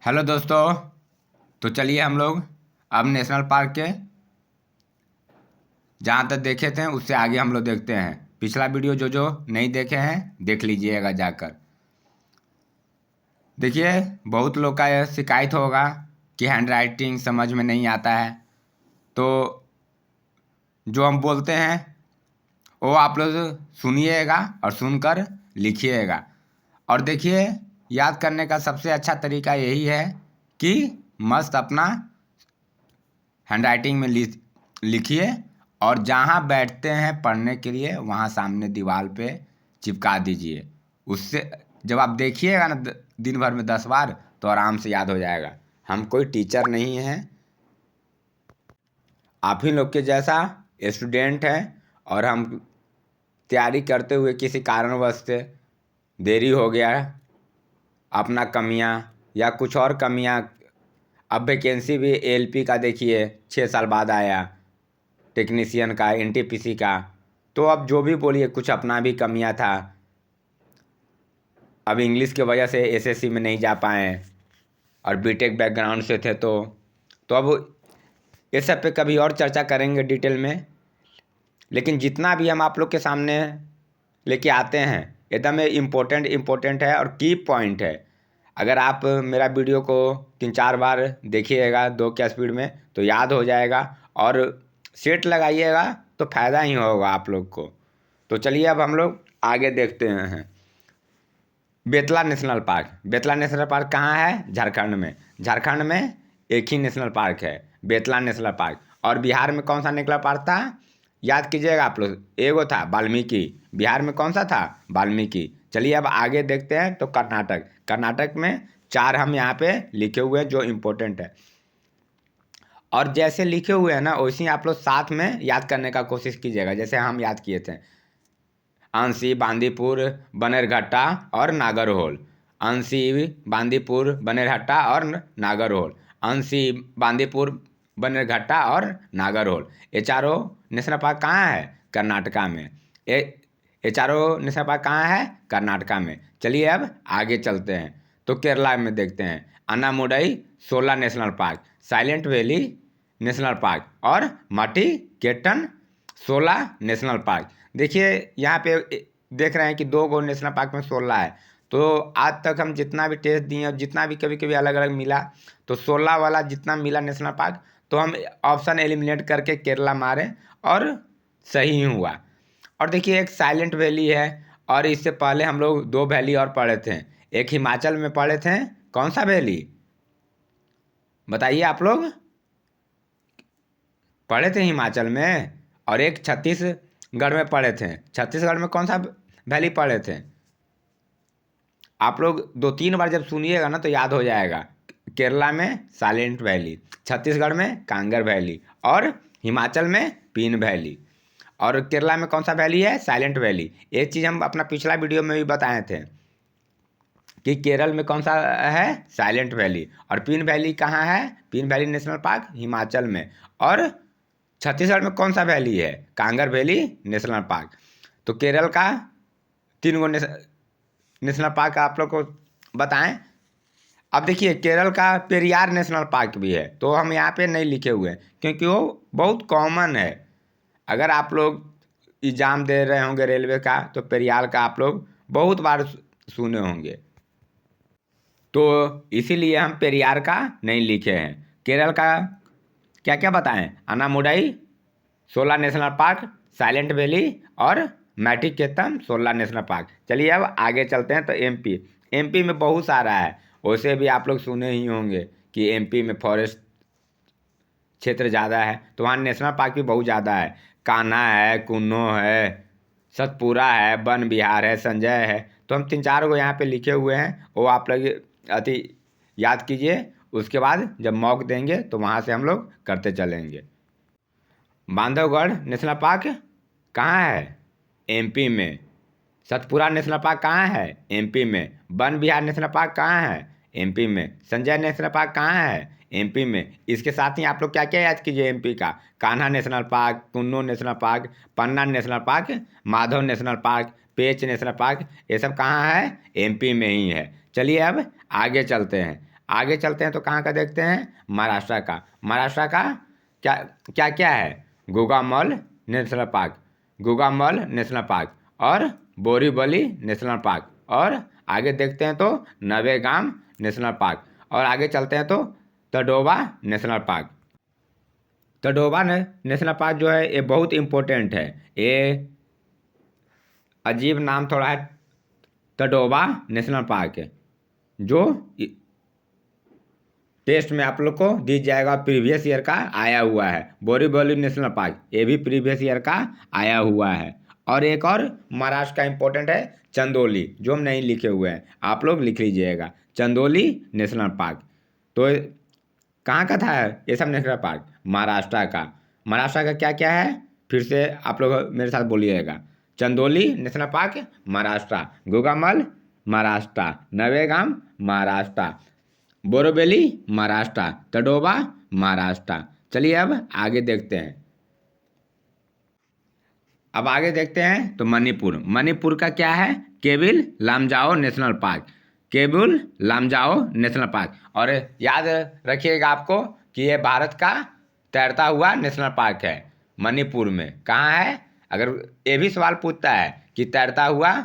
Hello दोस्तों। तो चलिए हम लोग अब नेशनल पार्क के जहाँ तक देखे थे उससे आगे हम लोग देखते हैं। पिछला वीडियो जो जो नहीं देखे हैं देख लीजिएगा जाकर। देखिए, बहुत लोग का यह शिकायत होगा कि हैंड राइटिंग समझ में नहीं आता है। तो जो हम बोलते हैं वो आप लोग सुनिएगा और सुनकर लिखिएगा। और देखिए, याद करने का सबसे अच्छा तरीका यही है कि मस्त अपना हैंड राइटिंग में लिखिए और जहाँ बैठते हैं पढ़ने के लिए वहाँ सामने दीवार पे चिपका दीजिए। उससे जब आप देखिएगा ना दिन भर में 10 बार तो आराम से याद हो जाएगा। हम कोई टीचर नहीं हैं, आप ही लोग के जैसा स्टूडेंट हैं। और हम तैयारी करते हुए किसी कारणवश से देरी हो गया, अपना कमियां या कुछ और कमियां। अब वैकेंसी भी एलपी का देखिए 6 साल बाद आया, टेक्नीशियन का, एनटीपीसी का। तो अब जो भी बोलिए, कुछ अपना भी कमियां था। अब इंग्लिश की वजह से एसएससी में नहीं जा पाए और बीटेक बैकग्राउंड से थे। तो अब ये सब पे कभी और चर्चा करेंगे डिटेल में। लेकिन जितना भी हम आप लोग के सामने लेके आते हैं एकदम इम्पोर्टेंट है और की पॉइंट है। अगर आप मेरा वीडियो को 3-4 बार देखिएगा 2 के स्पीड में तो याद हो जाएगा और सेट लगाइएगा तो फ़ायदा ही होगा आप लोग को। तो चलिए अब हम लोग आगे देखते हैं। Betla national park. Betla national park कहाँ है? झारखंड में। झारखंड में एक ही नेशनल पार्क है, बेतला नेशनल पार्क। और बिहार में कौन सा नेशनल पार्क था? याद कीजिएगा आप लोग, एगो था वाल्मीकि। बिहार में कौन सा था? वाल्मीकि। चलिए अब आगे देखते हैं। तो कर्नाटक में 4 हम यहाँ पे लिखे हुए हैं जो इम्पोर्टेंट है। और जैसे लिखे हुए हैं ना वैसे ही आप लोग साथ में याद करने का कोशिश कीजिएगा, जैसे हम याद किए थे। अंसी, बांदीपुर, बनेरघट्टा और नागरहोल। अंसी, बांदीपुर, बनेरघट्टा और नागरहोल। अंसी, बांदीपुर, बनेरघट्टा और नागरहोल। ये चारों नेशनल पार्क कहाँ है? कर्नाटका में। ये चारों नेशनल पार्क कहाँ है? कर्नाटका में। चलिए अब आगे चलते हैं। तो केरला में देखते हैं। अन्नामुडई 16 national park, silent valley national park और मटी केटन 16 नेशनल पार्क। देखिए यहाँ पे देख रहे हैं कि 2 गो नेशनल पार्क में 16 है। तो आज तक हम जितना भी टेस्ट दिए और जितना भी कभी कभी अलग अलग मिला तो 16 वाला जितना मिला नेशनल पार्क तो हम ऑप्शन एलिमिनेट करके केरला मारे और सही ही हुआ। और देखिए एक साइलेंट वैली है। और इससे पहले हम लोग 2 वैली और पढ़े थे। एक हिमाचल में पढ़े थे, कौन सा वैली बताइए आप लोग? पढ़े थे हिमाचल में। और एक छत्तीसगढ़ में पढ़े थे। छत्तीसगढ़ में कौन सा वैली पढ़े थे? आप लोग 2-3 बार जब सुनिएगा ना तो याद हो जाएगा। केरला में साइलेंट वैली, छत्तीसगढ़ में कांगर वैली और हिमाचल में पीन वैली। और केरला में कौन सा वैली है? Silent valley. एक चीज़ हम अपना पिछला वीडियो में भी बताए थे कि केरल में कौन सा है? Silent valley. और पीन वैली कहाँ है? पीन वैली नेशनल पार्क हिमाचल में। और छत्तीसगढ़ में कौन सा वैली है? Kanger valley national park. तो केरल का 3 गो नेशनल पार्क आप लोग को बताएं। अब देखिए केरल का पेरियार नेशनल पार्क भी है, तो हम यहाँ पे नहीं लिखे हुए हैं क्योंकि वो बहुत कॉमन है। अगर आप लोग एग्जाम दे रहे होंगे रेलवे का तो पेरियार का आप लोग बहुत बार सुने होंगे, तो इसीलिए हम पेरियार का नहीं लिखे हैं। केरल का क्या क्या बताएं? अन्नामुडई 16 नेशनल पार्क, साइलेंट वैली और मैटिकेतम 16 नेशनल पार्क। चलिए अब आगे चलते हैं। तो एमपी में बहुत सारा है। वैसे भी आप लोग सुने ही होंगे कि एमपी में फॉरेस्ट क्षेत्र ज़्यादा है तो वहाँ नेशनल पार्क भी बहुत ज़्यादा है। कान्हा है, कुन्नो है, सतपुरा है, वन विहार है, संजय है। तो हम 3-4 गो यहाँ पे लिखे हुए हैं, वो आप लोग अति याद कीजिए। उसके बाद जब मौक देंगे तो वहाँ से हम लोग करते चलेंगे। बांधवगढ़ नेशनल पार्क कहाँ है? एमपी में। सतपुरा नेशनल पार्क कहाँ है? एमपी में। वन विहार नेशनल पार्क कहाँ है? एमपी में। संजय नेशनल पार्क कहाँ है? एमपी में। इसके साथ ही आप लोग क्या क्या याद कीजिए एमपी का? Kanha national park, Kuno national park, Panna national park, Madhav national park, Pench national park. ये सब कहाँ है? एमपी में ही है। चलिए अब आगे चलते हैं। आगे चलते हैं तो कहाँ का देखते हैं, महाराष्ट्र का। महाराष्ट्र का क्या क्या क्या है, Gugamal national park, Gugamal national park और बोरीवली नेशनल पार्क, और आगे देखते हैं तो नवेगाम नेशनल पार्क, और आगे चलते हैं तो Tadoba national park. Tadoba national park जो है ये बहुत इम्पोर्टेंट है, ये अजीब नाम थोड़ा है, तडोबा नेशनल पार्क है, जो टेस्ट में आप लोग को दी जाएगा, प्रीवियस ईयर का आया हुआ है। बोरीवली नेशनल पार्क ये भी प्रीवियस ईयर का आया हुआ है। और एक और महाराष्ट्र का इम्पोर्टेंट है चंदौली, जो हम नहीं लिखे हुए हैं, आप लोग लिख लीजिएगा, चंदौली नेशनल पार्क। तो कहाँ का था ये सब नेशनल पार्क, महाराष्ट्र का। महाराष्ट्र का क्या क्या है, फिर से आप लोग मेरे साथ बोलिएगा, चंदौली नेशनल पार्क महाराष्ट्र, गोगामल महाराष्ट्र, नवेगाम महाराष्ट्र, बोरीवली महाराष्ट्र, तडोबा महाराष्ट्र। चलिए अब आगे देखते हैं। अब आगे देखते हैं तो मणिपुर। मणिपुर का क्या है, cable Lamjao national park, cable Lamjao national park. और याद रखिएगा आपको कि ये भारत का तैरता हुआ नेशनल पार्क है। मणिपुर में कहाँ है, अगर ये भी सवाल पूछता है कि तैरता हुआ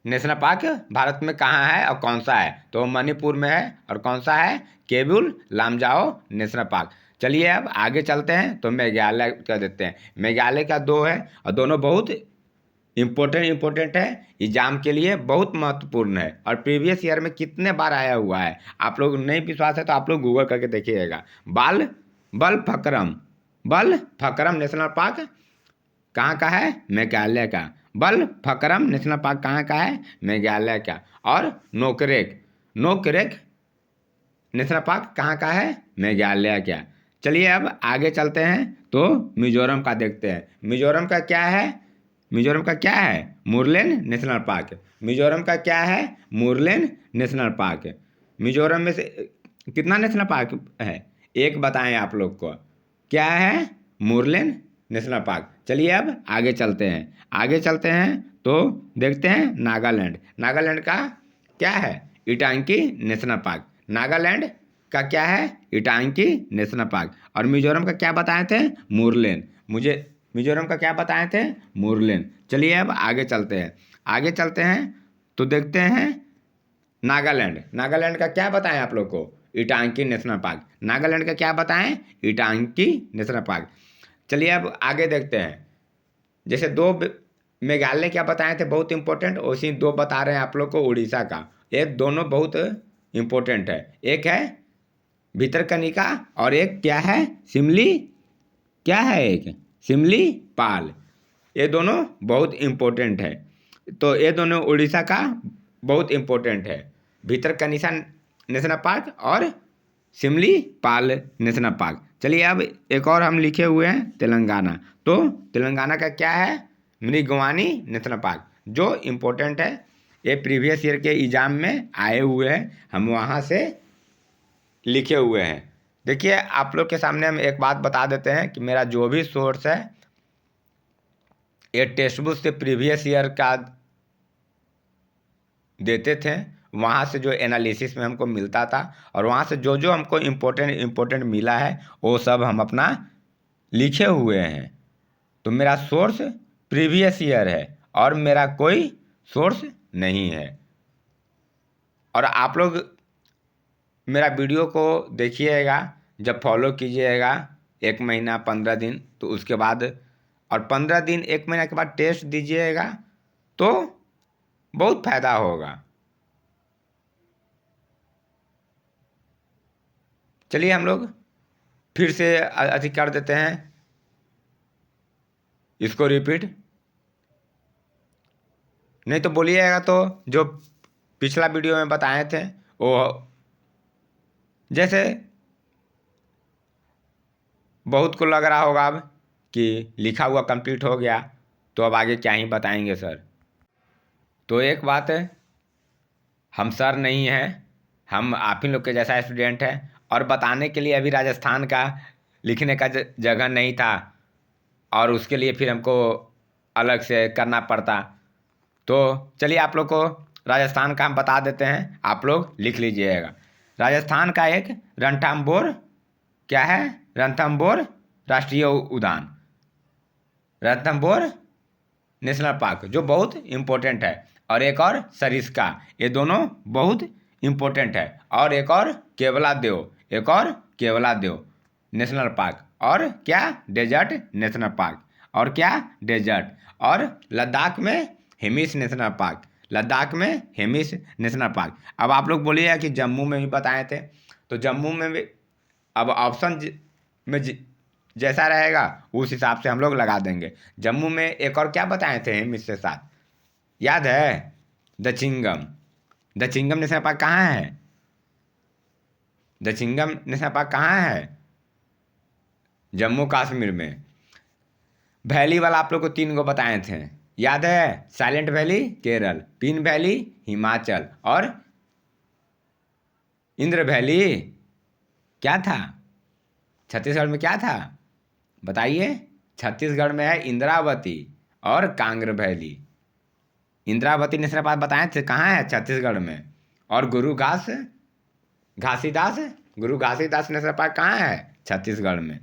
नेशनल पार्क भारत में कहाँ है और कौन सा है, तो मणिपुर में है। और कौन सा है, केबिल लामजाओ नेशनल पार्क। चलिए अब आगे चलते हैं तो मेघालय कर देते हैं। मेघालय का दो है और दोनों बहुत इम्पोर्टेंट है, एग्जाम के लिए बहुत महत्वपूर्ण है, और प्रीवियस ईयर में कितने बार आया हुआ है। आप लोग नहीं विश्वास है तो आप लोग गूगल करके देखिएगा। बल फकरम नेशनल पार्क कहाँ का है, मेघालय का। बल फकरम नेशनल पार्क कहाँ का है, मेघालय का। और नोकरेक नेशनल पार्क कहाँ का है, मेघालय का। चलिए अब आगे चलते हैं तो मिजोरम का देखते हैं। मिजोरम का क्या है, मुरलेन नेशनल पार्क। मिजोरम का क्या है, मुरलेन नेशनल पार्क। मिजोरम में से कितना नेशनल पार्क है, एक बताएं आप लोग को, क्या है, मुरलेन नेशनल पार्क। चलिए अब आगे चलते हैं तो देखते हैं नागालैंड का क्या है, इटांकी नेशनल पार्क। नागालैंड का क्या है, इटांकी नेशनल पार्क। और मिजोरम का क्या बताए थे, मुरलेन। मुझे मिजोरम का क्या बताए थे, मुरलेन। चलिए अब आगे चलते हैं तो देखते हैं नागालैंड का क्या बताएं आप लोग को, इटांकी नेशनल पार्क। नागालैंड का क्या बताएं, इटांकी नेशनल पार्क। चलिए अब आगे देखते हैं। जैसे दो मेघालय क्या बताए थे बहुत इंपॉर्टेंट, उसी दो बता रहे हैं आप लोग को उड़ीसा का। ये दोनों बहुत इंपॉर्टेंट है, एक है भितरकनिका और एक क्या है, एक सिमली पाल। ये दोनों बहुत इंपॉर्टेंट है, तो ये दोनों उड़ीसा का बहुत इंपॉर्टेंट है, भितरकनिका नेशनल पार्क और सिमली पाल नेशनल पार्क। चलिए अब एक और हम लिखे हुए हैं तेलंगाना। तो तेलंगाना का क्या है, मृगवानी नेशनल पार्क, जो इम्पोर्टेंट है, ये प्रीवियस ईयर के एग्जाम में आए हुए हैं, हम वहाँ से लिखे हुए हैं। देखिए आप लोग के सामने हम एक बात बता देते हैं कि मेरा जो भी सोर्स है ये टेक्स्ट बुक से प्रीवियस ईयर का देते थे, वहाँ से जो एनालिसिस में हमको मिलता था, और वहाँ से जो जो हमको इम्पोर्टेंट मिला है वो सब हम अपना लिखे हुए हैं। तो मेरा सोर्स प्रीवियस ईयर है और मेरा कोई सोर्स नहीं है। और आप लोग मेरा वीडियो को देखिएगा, जब फॉलो कीजिएगा 1 महीना 15 दिन, तो उसके बाद और 15 दिन 1 महीना के बाद टेस्ट दीजिएगा तो बहुत फायदा होगा। चलिए हम लोग फिर से अधिक कर देते हैं इसको रिपीट, नहीं तो बोलिएगा तो जो पिछला वीडियो में बताए थे वो जैसे बहुत को लग रहा होगा अब कि लिखा हुआ कंप्लीट हो गया तो अब आगे क्या ही बताएंगे सर। तो एक बात है, हम सर नहीं हैं, हम आप ही लोग के जैसा स्टूडेंट हैं, और बताने के लिए अभी राजस्थान का लिखने का जगह नहीं था, और उसके लिए फिर हमको अलग से करना पड़ता। तो चलिए आप लोग को राजस्थान का हम बता देते हैं, आप लोग लिख लीजिएगा। राजस्थान का एक रणथंभौर क्या है, रणथंभौर राष्ट्रीय उद्यान, रणथंभौर नेशनल पार्क, जो बहुत इम्पोर्टेंट है। और एक और सरिस्का, ये दोनों बहुत इम्पोर्टेंट है। और एक और केवलादेव, एक और केवलादेव नेशनल पार्क। और क्या, डेजर्ट नेशनल पार्क। और क्या, डेजर्ट। और लद्दाख में हेमिस नेशनल पार्क, लद्दाख में हेमिस नेशनल पार्क। अब आप लोग बोलिएगा कि जम्मू में भी बताए थे, तो जम्मू में भी अब ऑप्शन में जैसा रहेगा उस हिसाब से हम लोग लगा देंगे। जम्मू में एक और क्या बताए थे हेमिस के साथ, याद है, दचिंगम। दचिंगम नेशनल पार्क कहाँ है, दचिंगम नेशनल पार्क कहाँ है, जम्मू कश्मीर में। वैली वाला आप लोग को 3 गो बताए थे, याद है, silent valley Kerala, pin valley Himachal, और इंद्र वैली क्या था, छत्तीसगढ़ में क्या था बताइए। छत्तीसगढ़ में है इंद्रावती और कांग्र वैली। इंद्रावती नेशनल पार्क बताए थे कहाँ है, छत्तीसगढ़ में। और गुरु घासीदास नेशनल पार्क कहाँ है, छत्तीसगढ़ में।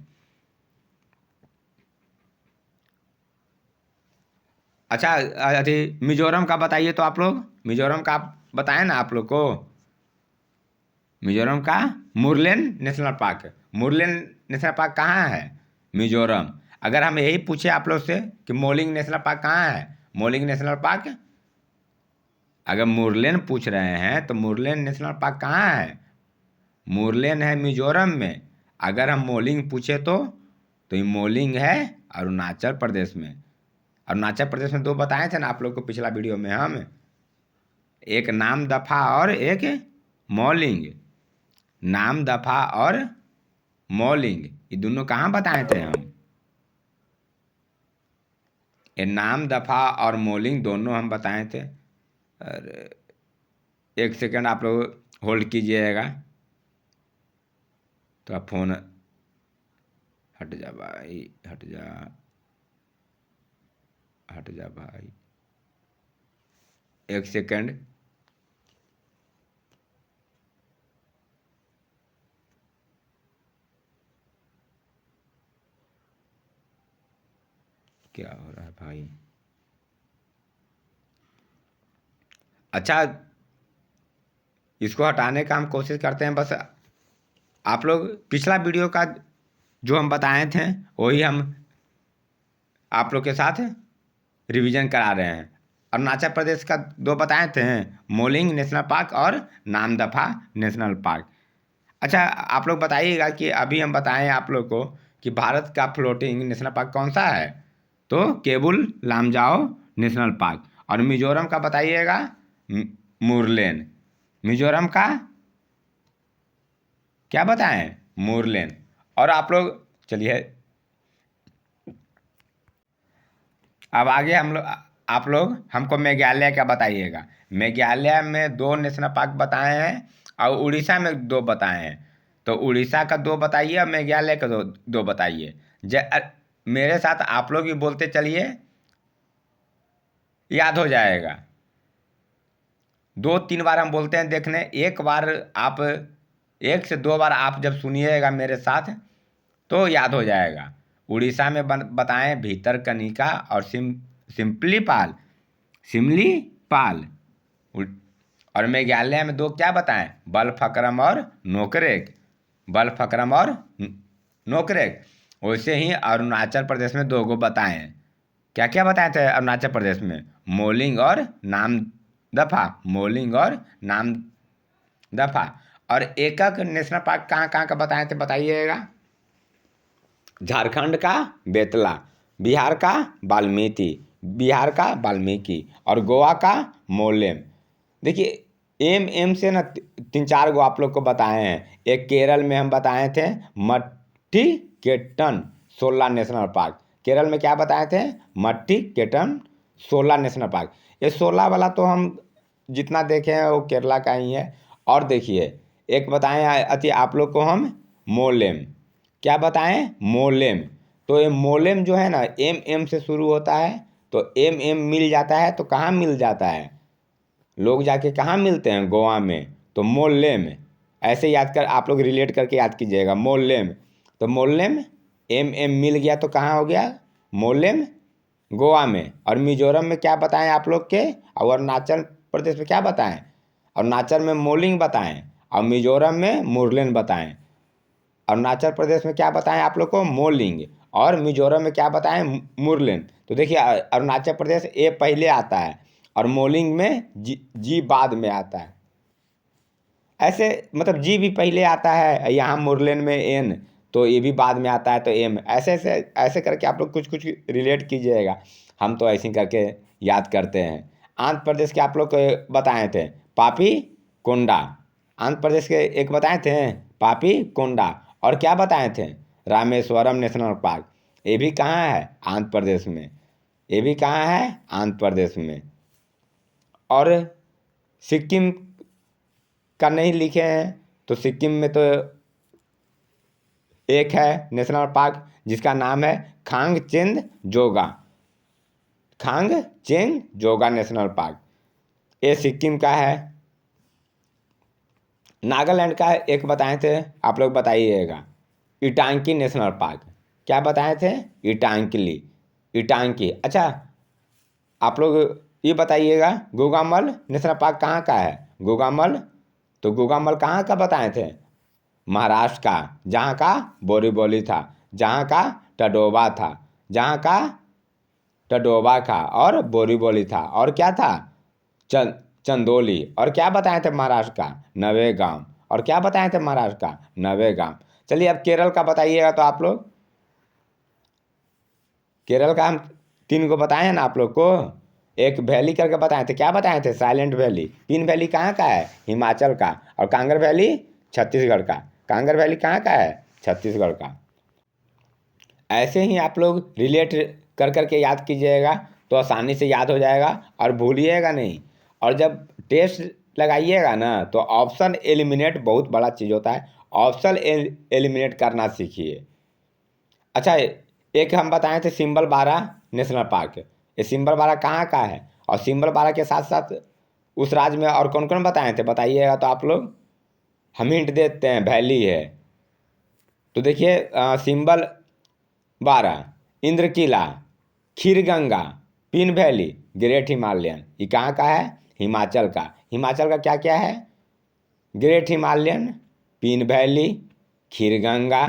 अच्छा, अरे मिजोरम का बताइए तो आप लोग, मिजोरम का बताएं ना आप लोग को। मिजोरम का Murlen national park, Murlen national park कहाँ है, मिजोरम। अगर हम यही पूछे आप लोग से कि मोलिंग नेशनल पार्क कहाँ है, मोलिंग नेशनल पार्क, अगर मुरलेन पूछ रहे हैं तो मुरलेन नेशनल पार्क कहाँ है, मुरलेन है मिजोरम में। अगर हम मोलिंग पूछे तो ये मोलिंग है अरुणाचल प्रदेश में। अरुणाचल प्रदेश में 2 बताए थे ना आप लोग को पिछला वीडियो में हम, एक नाम दफा और एक मॉलिंग। नाम दफा और मॉलिंग ये दोनों कहाँ बताए थे हम, ये नाम दफा और मॉलिंग दोनों हम बताए थे। अरे 1 सेकंड आप लोग होल्ड कीजिएगा, तो आप फोन, हट जा भाई, हट जा, हट जा भाई, 1 सेकंड। क्या हो रहा है भाई, अच्छा इसको हटाने का हम कोशिश करते हैं। बस आप लोग पिछला वीडियो का जो हम बताए थे वही हम आप लोग के साथ रिवीजन करा रहे हैं। अरुणाचल प्रदेश का 2 बताए थे, मोलिंग नेशनल पार्क और नामदफा नेशनल पार्क। अच्छा आप लोग बताइएगा कि अभी हम बताएं आप लोग को कि भारत का फ्लोटिंग नेशनल पार्क कौन सा है, तो केबुल लामजाओ नेशनल पार्क। और मिजोरम का बताइएगा, मुरलेन। मिजोरम का क्या बताएं, मुरलेन। और आप लोग चलिए अब आगे हम लोग, आप लोग हमको मेघालय का बताइएगा। मेघालय में 2 नेशनल पार्क बताए हैं और उड़ीसा में 2 बताए हैं। तो उड़ीसा का 2 बताइए और मेघालय का 2 बताइए। मेरे साथ आप लोग भी बोलते चलिए, याद हो जाएगा। 2-3 बार हम बोलते हैं देखने, एक बार आप 1 से 2 बार आप जब सुनिएगा मेरे साथ तो याद हो जाएगा। उड़ीसा में बताएं भीतरकनिका और सिम्पलीपाल, सिमलीपाल। और मेघालय में 2 क्या बताएं, बलफक्रम और नोकरेक, बलफक्रम और नोकरेक। वैसे ही अरुणाचल प्रदेश में 2 गो बताए हैं। क्या क्या बताए थे अरुणाचल प्रदेश में, मोलिंग और नाम दफा, मोलिंग और नाम दफा। और एकक नेशनल पार्क कहाँ कहाँ का बताए थे बताइएगा। झारखंड का बेतला, बिहार का वाल्मीकि, बिहार का वाल्मीकि, और गोवा का मोलेम। देखिए एम से ना 3-4 गो आप लोग को बताए हैं। एक केरल में हम बताए थे मट्टीकेटन 16 नेशनल पार्क, केरल में क्या बताए थे, मट्टीकेटन 16 नेशनल पार्क। ये 16 वाला तो हम जितना देखे हैं वो केरला का ही है। और देखिए एक बताएं अति आप लोग को हम, मोलेम। क्या बताएं, मोलेम। तो ये मोलेम जो है ना एम से शुरू होता है, तो एम मिल जाता है तो कहाँ मिल जाता है, लोग जाके कहाँ मिलते हैं? गोवा में। तो मोहल्ले में। ऐसे याद कर, आप लोग रिलेट करके याद कीजिएगा, मोहल्ले में। तो मोहल्ले में एम एम मिल गया तो कहाँ हो गया? मोहल्ले में, गोवा में। और मिजोरम में क्या बताएं आप लोग के? और अरुणाचल प्रदेश में क्या बताएं? अरुणाचल में मोलिंग बताएं, और मिजोरम में मुरलेन बताएं। अरुणाचल प्रदेश में क्या बताएं आप लोग को? मोलिंग। और मिजोरम में क्या बताएं? मुरलेन। तो देखिए, अरुणाचल प्रदेश ए पहले आता है, और मोलिंग में जी बाद में आता है। ऐसे मतलब जी भी पहले आता है, यहाँ मुरलेन में एन, तो ये भी बाद में आता है तो एम। ऐसे ऐसे ऐसे करके आप लोग कुछ कुछ रिलेट कीजिएगा। हम तो ऐसे ही करके याद करते हैं। आंध्र प्रदेश के आप लोग को बताए थे पापी कोंडा। आंध्र प्रदेश के एक बताए थे पापी कोंडा। और क्या बताए थे? Rameswaram national park. ये भी कहाँ है? आंध्र प्रदेश में। ये भी कहाँ है? आंध्र प्रदेश में। और सिक्किम का नहीं लिखे हैं, तो सिक्किम में तो एक है नेशनल पार्क जिसका नाम है खांगचेंद जोगा। खांगचेंद जोगा नेशनल पार्क, ये सिक्किम का है। नागालैंड का एक बताए थे, आप लोग बताइएगा, इटांकी नेशनल पार्क। क्या बताए थे? इटांकली, इटांकी। अच्छा, आप लोग ये बताइएगा, गोगामल नेशनल पार्क कहाँ का है? गोगामल, तो गोगामल कहाँ का बताए थे? महाराष्ट्र का, जहाँ का बोरीवली था, जहाँ का टडोबा था, जहाँ का टडोबा का और बोरीवली था। और क्या था? चंदोली। और क्या बताए थे महाराष्ट्र का? नवेगांव। और क्या बताए थे महाराष्ट्र का? नवेगांव। चलिए अब केरल का बताइएगा। तो आप लोग केरल का हम तीन को बताए हैं ना आप लोग को। एक वैली करके बताए थे, क्या बताए थे? Silent valley. तीन वैली कहाँ का है? हिमाचल का। और कांगर वैली छत्तीसगढ़ का। कांगर वैली कहाँ का है? छत्तीसगढ़ का। ऐसे ही आप लोग रिलेट कर करके याद कीजिएगा, तो आसानी से याद हो जाएगा और भूलिएगा नहीं। और जब टेस्ट लगाइएगा ना, तो ऑप्शन एलिमिनेट बहुत बड़ा चीज़ होता है। ऑप्शन एलिमिनेट करना सीखिए। अच्छा, एक हम बताए थे सिंबल बारा नेशनल पार्क। ये सिंबल बारा कहाँ का है? और सिंबल बारा के साथ साथ उस राज्य में और कौन कौन बताए थे बताइएगा तो आप लोग। हम हिंट देते हैं, वैली है। तो देखिए, Simbalbara, Inderkilla, Kheerganga, Pin valley, great Himalayan. ये कहाँ का है? हिमाचल का। हिमाचल का क्या क्या है? Great Himalayan, Pin valley, Kheerganga,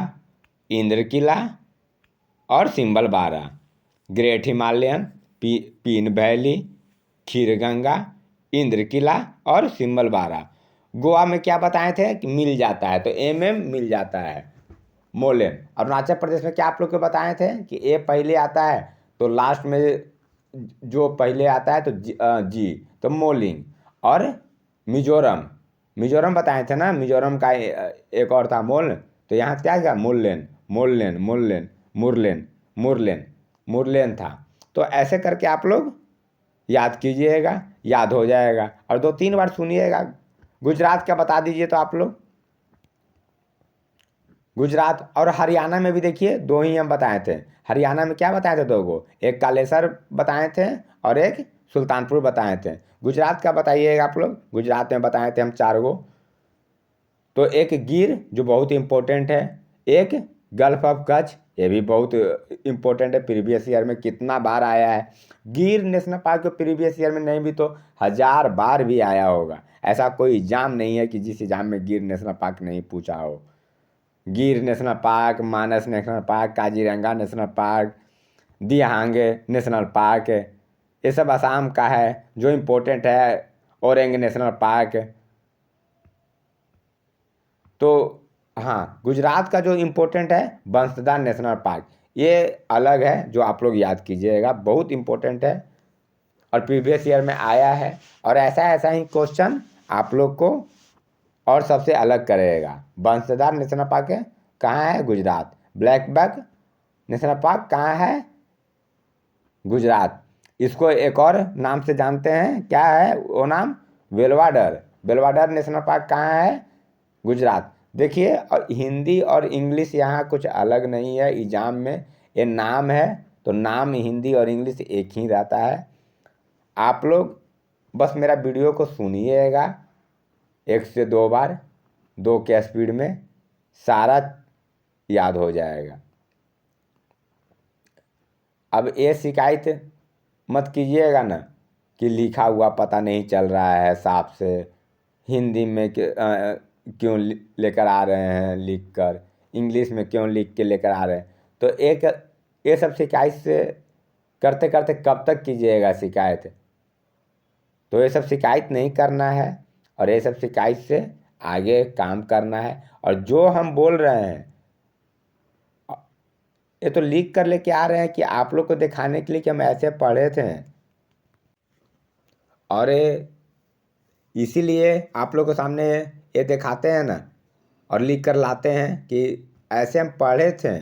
Inderkilla और Simbalbara. Great Himalayan, Pin valley, Kheerganga, Inderkilla और सिंबल बारह। गोवा में क्या बताए थे कि मिल जाता है, तो एम एम मिल जाता है, मोलेन। अरुणाचल प्रदेश में क्या आप लोग को बताए थे कि ए पहले आता है, तो लास्ट में जो पहले आता है तो जी, तो मोलिंग। और मिजोरम, मिजोरम बताए थे ना, मिजोरम का एक और था मोल। तो यहाँ क्या था? मुरलेन, मुरलेन, मुरलेन, मुरलेन, मुरलेन, मुरलेन था। तो ऐसे करके आप लोग याद कीजिएगा, याद हो जाएगा। और दो तीन बार सुनिएगा। गुजरात का बता दीजिए तो आप लोग। गुजरात और हरियाणा में भी देखिए, दो ही हम बताए थे। हरियाणा में क्या बताए थे? दो गो, एक कालेसर बताए थे और एक सुल्तानपुर बताए थे। गुजरात का बताइएगा आप लोग। गुजरात में बताए थे हम चार गो। तो एक गिर जो बहुत इम्पोर्टेंट है, एक गल्फ ऑफ कच्छ, ये भी बहुत इम्पोर्टेंट है, प्रीवियस ईयर में कितना बार आया है। गिर नेशनल पार्क को प्रीवियस ईयर में नहीं भी तो 1000 बार भी आया होगा। ऐसा कोई एग्जाम नहीं है कि जिस एग्जाम में गिर नेशनल पार्क नहीं पूछा हो। Gir national park, Manas national park, Kaziranga national park, Dehang national park, ये सब असम का है जो इम्पोर्टेंट है। Orang national park. तो हाँ, गुजरात का जो इम्पोर्टेंट है बंसदा नेशनल पार्क, ये अलग है, जो आप लोग याद कीजिएगा, बहुत इम्पोर्टेंट है और प्रीवियस ईयर में आया है। और ऐसा ऐसा ही क्वेश्चन आप लोग को और सबसे अलग करेगा। बंसदार नेशनल पार्क है कहाँ है? Gujarat. Black buck national park कहाँ है? गुजरात। इसको एक और नाम से जानते हैं, क्या है वो नाम? वेलवाडर। वेलवाडर नेशनल पार्क कहाँ है? गुजरात। देखिए, और हिंदी और इंग्लिश यहाँ कुछ अलग नहीं है एग्जाम में। ये नाम है, तो नाम हिंदी और इंग्लिश एक ही रहता है। आप लोग बस मेरा वीडियो को सुनिएगा 1 से 2 बार, 2 के स्पीड में, सारा याद हो जाएगा। अब ये शिकायत मत कीजिएगा ना कि लिखा हुआ पता नहीं चल रहा है साफ से, हिंदी में क्यों लेकर आ रहे हैं लिख कर, इंग्लिश में क्यों लिख के लेकर आ रहे हैं। तो एक ये सब शिकायत से करते करते कब तक कीजिएगा शिकायत। तो ये सब शिकायत नहीं करना है और ये सब शिकायत से आगे काम करना है। और जो हम बोल रहे हैं ये तो लिख कर लेके आ रहे हैं कि आप लोग को दिखाने के लिए कि हम ऐसे पढ़े थे। और इसीलिए आप लोग के सामने ये दिखाते हैं ना और लिख कर लाते हैं कि ऐसे हम पढ़े थे।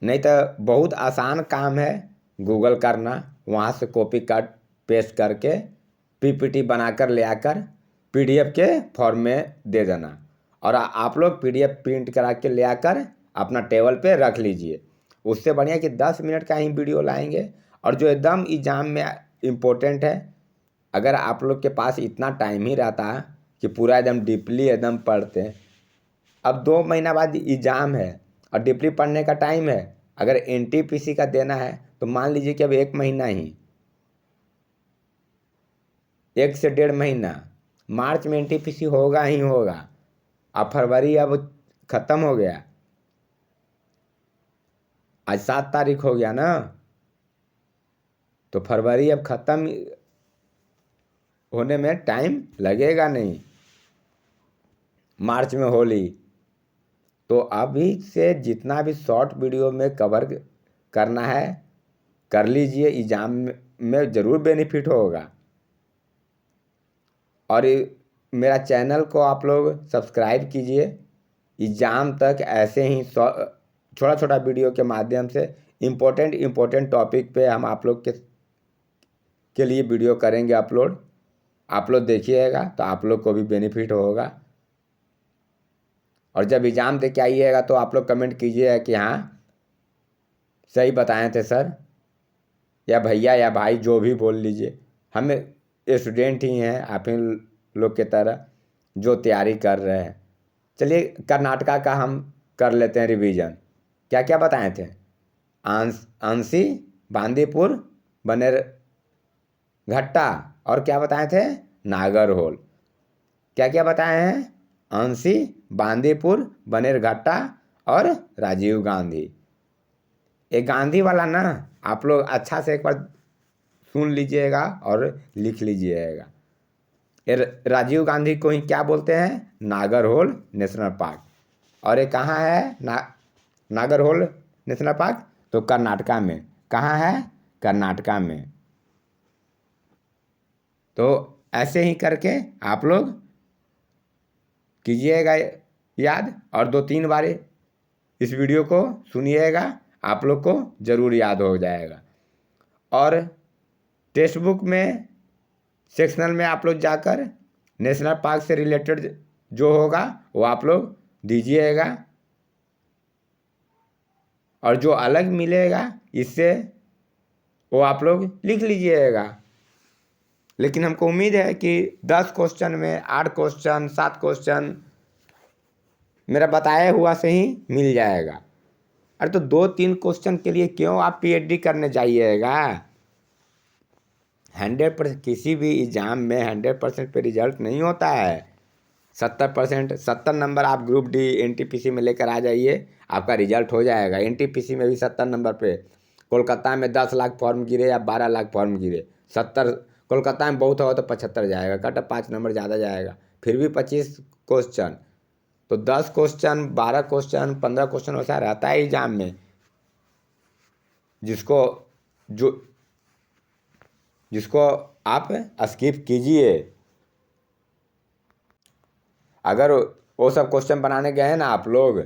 नहीं तो बहुत आसान काम है गूगल करना, वहाँ से कॉपी कट पेस्ट करके पीपीटी बनाकर ले आकर पीडीएफ के फॉर्म में दे देना। और आप लोग पीडीएफ प्रिंट करा के ले आकर अपना टेबल पे रख लीजिए। उससे बढ़िया कि 10 मिनट का ही वीडियो लाएंगे और जो एकदम एग्ज़ाम में इम्पोर्टेंट है। अगर आप लोग के पास इतना टाइम ही रहता है कि पूरा एकदम डीपली एकदम पढ़ते हैं। अब 2 महीना बाद एग्ज़ाम है और डीपली पढ़ने का टाइम है। अगर एनटीपीसी का देना है तो मान लीजिए कि अब 1 महीना ही, 1 से 1.5 महीना, मार्च में एनटीपीसी होगा ही होगा। अब फरवरी अब ख़त्म हो गया, आज 7 तारीख हो गया ना, तो फरवरी अब ख़त्म होने में टाइम लगेगा नहीं। मार्च में होली, तो अभी से जितना भी शॉर्ट वीडियो में कवर करना है कर लीजिए, एग्ज़ाम में ज़रूर बेनिफिट होगा। और मेरा चैनल को आप लोग सब्सक्राइब कीजिए। एग्ज़ाम तक ऐसे ही छोटा छोटा वीडियो के माध्यम से इम्पोर्टेंट टॉपिक पे हम आप लोग के लिए वीडियो करेंगे अपलोड। आप लोग देखिएगा तो आप लोग को भी बेनिफिट होगा। और जब एग्ज़ाम दे के आइएगा तो आप लोग कमेंट कीजिएगा कि हाँ सही बताए थे सर, या भैया या भाई जो भी बोल लीजिए। हम स्टूडेंट ही हैं आप ही लोग के तरह जो तैयारी कर रहे हैं। चलिए कर्नाटका का हम कर लेते हैं रिवीजन। क्या क्या बताए थे? अंशी, बांदीपुर, बनेरघट्टा, और क्या बताए थे? नागरहोल। क्या क्या बताए हैं? अंशी, बांदीपुर, बनेरघट्टा और राजीव गांधी। ये गांधी वाला ना आप लोग अच्छा से एक बार सुन लीजिएगा और लिख लीजिएगा। ये राजीव गांधी को ही क्या बोलते हैं? Nagarhole national park. और ये कहाँ है नागरहोल नेशनल पार्क? तो कर्नाटका में। कहाँ है? कर्नाटका में। तो ऐसे ही करके आप लोग कीजिएगा याद, और 2-3 बार इस वीडियो को सुनिएगा, आप लोग को ज़रूर याद हो जाएगा। और टेक्स्ट बुक में सेक्शनल में आप लोग जाकर नेशनल पार्क से रिलेटेड जो होगा वो आप लोग दीजिएगा, और जो अलग मिलेगा इससे वो आप लोग लिख लीजिएगा। लेकिन हमको उम्मीद है कि 10 क्वेश्चन में 8 क्वेश्चन 7 क्वेश्चन मेरा बताया हुआ से ही मिल जाएगा। अरे तो 2-3 क्वेश्चन के लिए क्यों आप पीएचडी करने जाइएगा? 100% किसी भी एग्ज़ाम में 100% पे रिजल्ट नहीं होता है। 70%, 70 नंबर आप ग्रुप डी एनटीपीसी में लेकर आ जाइए, आपका रिजल्ट हो जाएगा। एनटीपीसी में भी 70 नंबर पे। कोलकाता में 10 लाख फॉर्म गिरे या 12 लाख फॉर्म गिरे, 70 कोलकाता में बहुत होगा तो 75 जाएगा, कट 5 नंबर ज़्यादा जाएगा। फिर भी 25 क्वेश्चन, तो 10 क्वेश्चन 12 क्वेश्चन 15 क्वेश्चन वैसा रहता है एग्जाम में, जिसको आप स्किप कीजिए। अगर वो सब क्वेश्चन बनाने गए ना आप लोग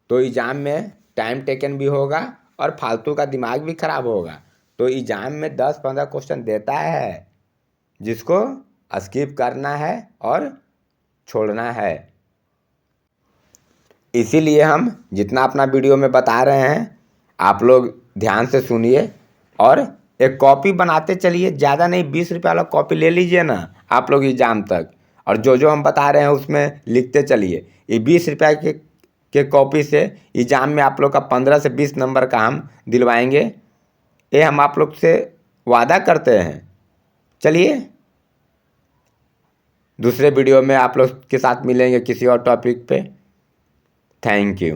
तो एग्ज़ाम में टाइम टेकन भी होगा और फालतू का दिमाग भी खराब होगा। तो एग्ज़ाम में 10-15 क्वेश्चन देता है जिसको स्किप करना है और छोड़ना है। इसीलिए हम जितना अपना वीडियो में बता रहे हैं आप लोग ध्यान से सुनिए और एक कॉपी बनाते चलिए, ज़्यादा नहीं, 20 रुपये वाला कॉपी ले लीजिए ना आप लोग एग्जाम तक, और जो जो हम बता रहे हैं उसमें लिखते चलिए। ये 20 रुपये के कॉपी से एग्जाम में आप लोग का 15 से 20 नंबर का हम दिलवाएंगे, ये हम आप लोग से वादा करते हैं। चलिए दूसरे वीडियो में आप लोग के साथ मिलेंगे किसी और टॉपिक पे। Thank you.